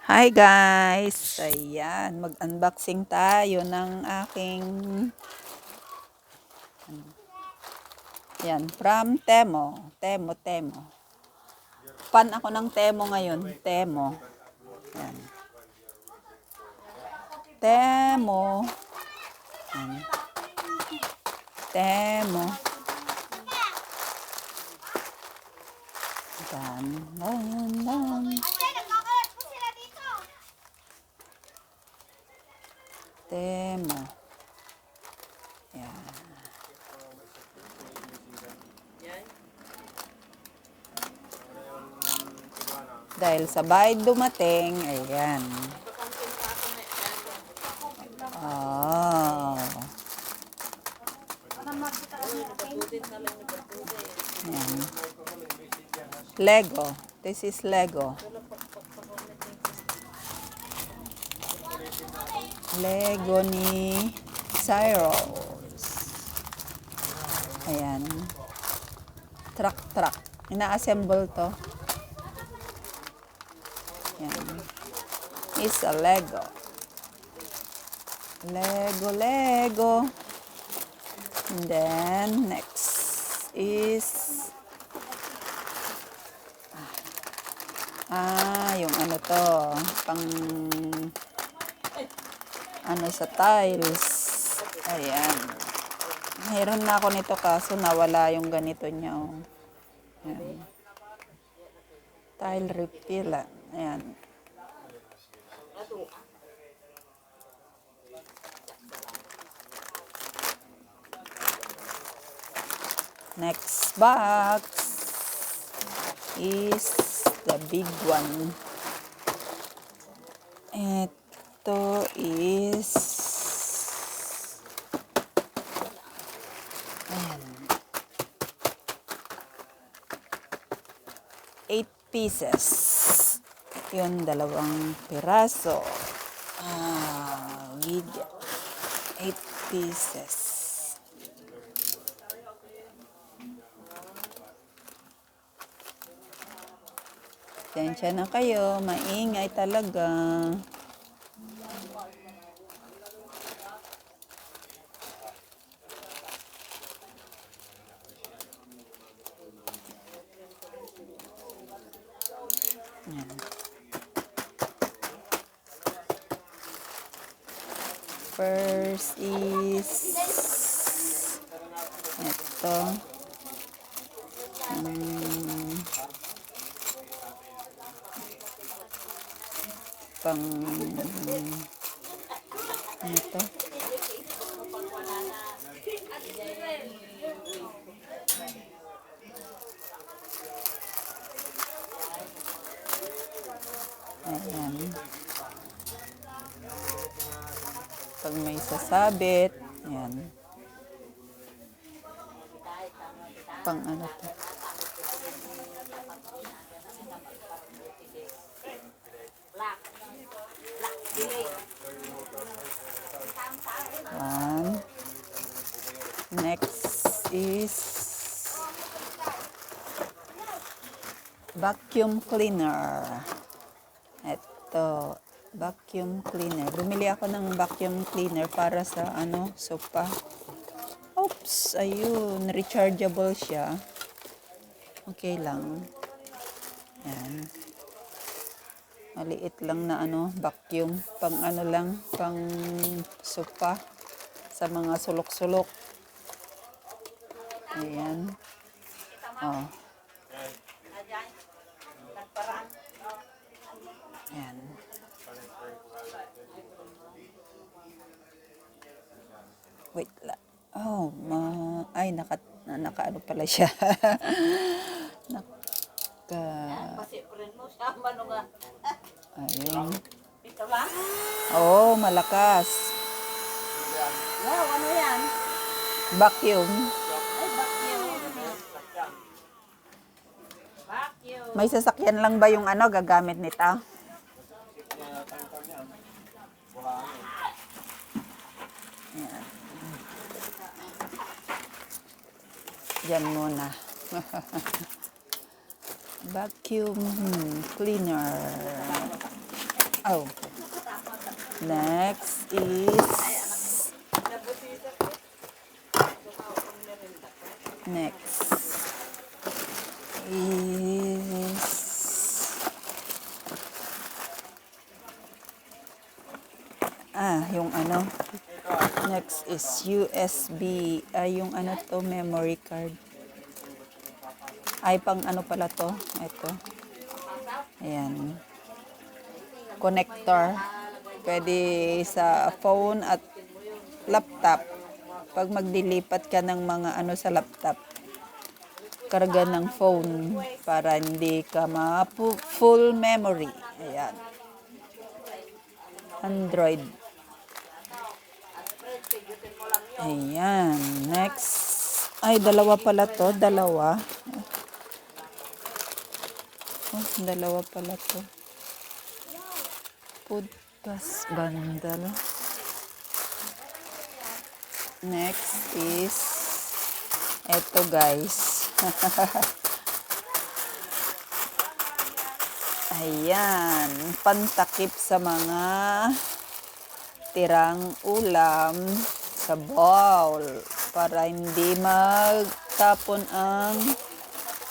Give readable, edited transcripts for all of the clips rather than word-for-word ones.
Hi guys! Ayan, mag-unboxing tayo ng aking yan, from Temo. Temo. Fan ako ng Temo ngayon. Temo. Yan. Temo. Yan. Temo. Yan. Temo. Yan. Dahil sabay dumating, ayan. Oh. Ayan. Lego. This is Lego. Lego ni Cyrus. Ayan. Truck. Ina-assemble to. Ayan. It's a Lego. Lego. And then, next is yung ano to, pang ano sa tiles. Ayan. Mayroon na ako nito kaso nawala yung ganito niya. Oh. Ayan. Tile refill. Ayan. Next box is the big one. Ito is ayan. 8 pieces. Yun, 2 piraso. With 8 pieces. Tensya na kayo, maingay talaga. Yan. First is ito. Pang ito. Ayan. Pag may sasabit, ayan. Pang ano to. One. Next is vacuum cleaner. Ito, vacuum cleaner. Bumili ako ng vacuum cleaner para sa sofa. Oops, ayun, rechargeable siya. Okay lang. Yan. Maliit lang na vacuum. Pang lang, pang sofa. Sa mga sulok-sulok. Ayan. Oh. Ayan. Wait lang. Oh, ay, naka pala siya. Ayun. Oh, malakas. Wow, ano yan? Vacuum. Ay, vacuum. May sasakyan lang ba yung gagamit nito? Yan. Diyan muna. Vacuum cleaner. Oh. Next is yung ano. Next is USB. Yung ano to, memory card. Pang ano pala to? Ito. Ayan. Connector. Pwede sa phone at laptop. Pag magdilipat ka ng mga ano sa laptop, karga ng phone para hindi ka full memory. Ayan. Android. Ayan. Next. Dalawa pala to. Dalawa. Dalawa pala to. Podcast bundle. Next is eto guys. Ayan. Pantakip sa mga tirang ulam sa bowl para hindi magtapon ang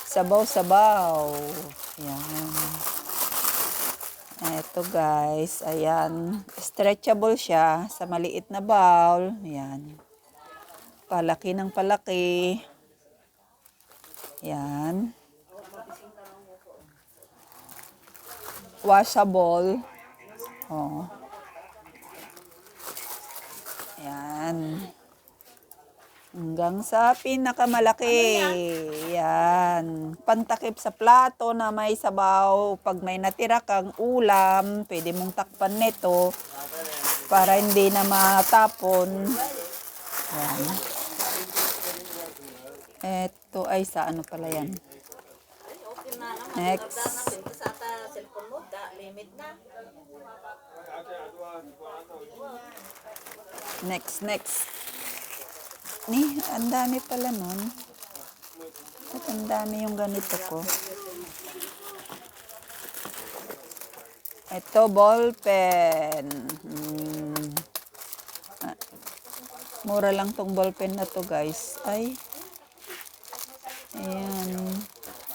sabaw-sabaw. Ayan. Eto guys, ayan. Stretchable siya sa maliit na bowl. Ayan. Palaki ng palaki. Ayan. Washable. Oh. Ayan. Hanggang sa pinakamalaki. Yan. Pantakip sa plato na may sabaw. Pag may natira kang ulam, pwede mong takpan nito para hindi na matapon. Yan. Ito ay sa ano pala yan. Next. Next. Ang dami pala nun. At ang dami yung ganito ko. Ito, ballpen. Mura lang tong ballpen na to, guys. Ayan.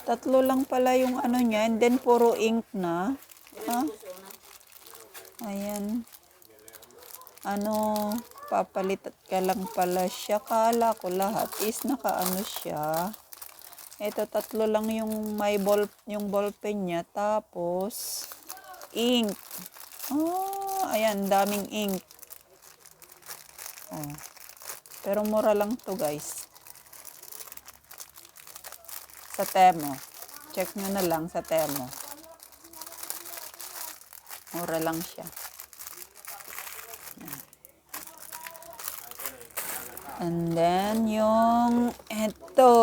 3 lang pala yung ano niya. And then, puro ink na. Ayan. Papalit ka lang pala siya. Kala ko lahat is nakaano siya. Ito 3 lang yung may yung ballpen niya. Tapos ink. Ayan, daming ink. Pero mura lang to guys. Sa Temo. Check nyo na lang sa Temo. Mura lang siya. And then, yung ito.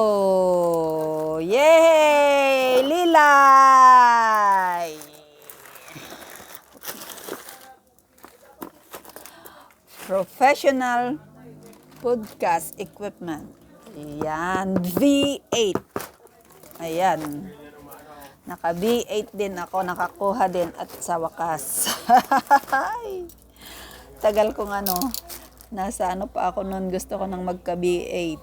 Yay! Lilay! Professional podcast equipment. Ayan. V8. Ayan. Naka V8 din ako. Nakakuha din at sa wakas. Tagal kong nasa pa ako noon, gusto ko nang magka V8.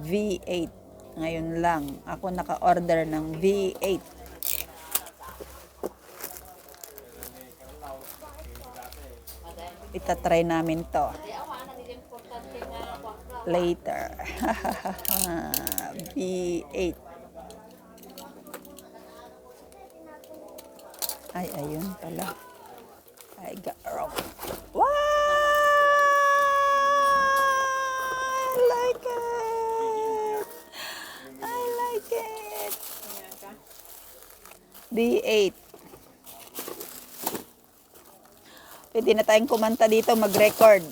V8. Ngayon lang ako naka-order ng V8. Itatry namin to later. V8. Ayun pala. I got wrong. Wow! I like it. B8. Pwede na tayong kumanta dito, mag-record.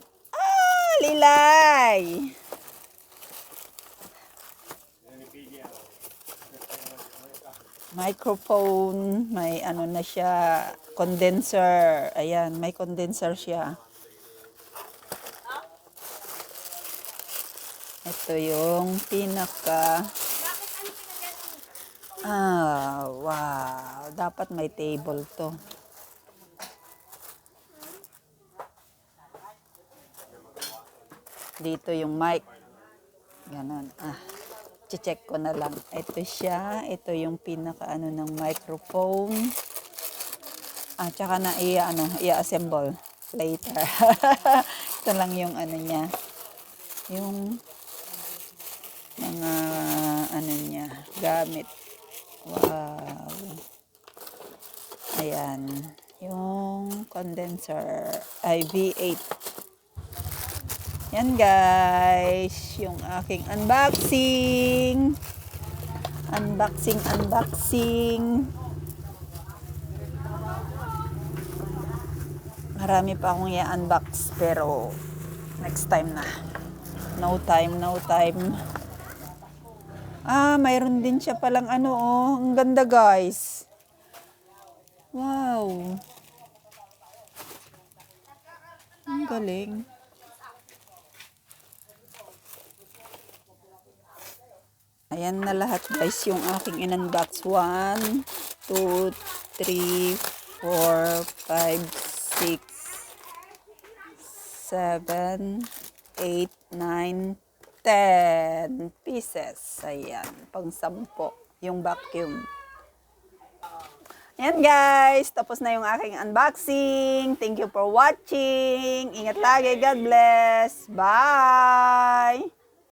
Lilay! Microphone, may na siya, condenser. Ayan, may condenser siya. Ito yung pinaka wow, dapat may table to. Dito yung mic. Ganon. Check ko na lang. Ito siya. Ito yung pinaka ng microphone. Tsaka na i-assemble later. Ito lang yung niya. Yung mga niya. Gamit. Wow. Ayan. Yung condenser. Ay, V8. Yan guys, yung aking unboxing. Unboxing. Marami pa akong i-unbox pero next time na. No time. Mayroon din siya palang ang ganda guys. Wow. Ang galing. Ayan na lahat guys yung aking in-unbox. 1, 2, 3, 4, 5, 6, 7, 8, 9, 10 pieces. Ayan, pang 10 yung vacuum. Ayan guys, tapos na yung aking unboxing. Thank you for watching. Ingat lagi. God bless. Bye!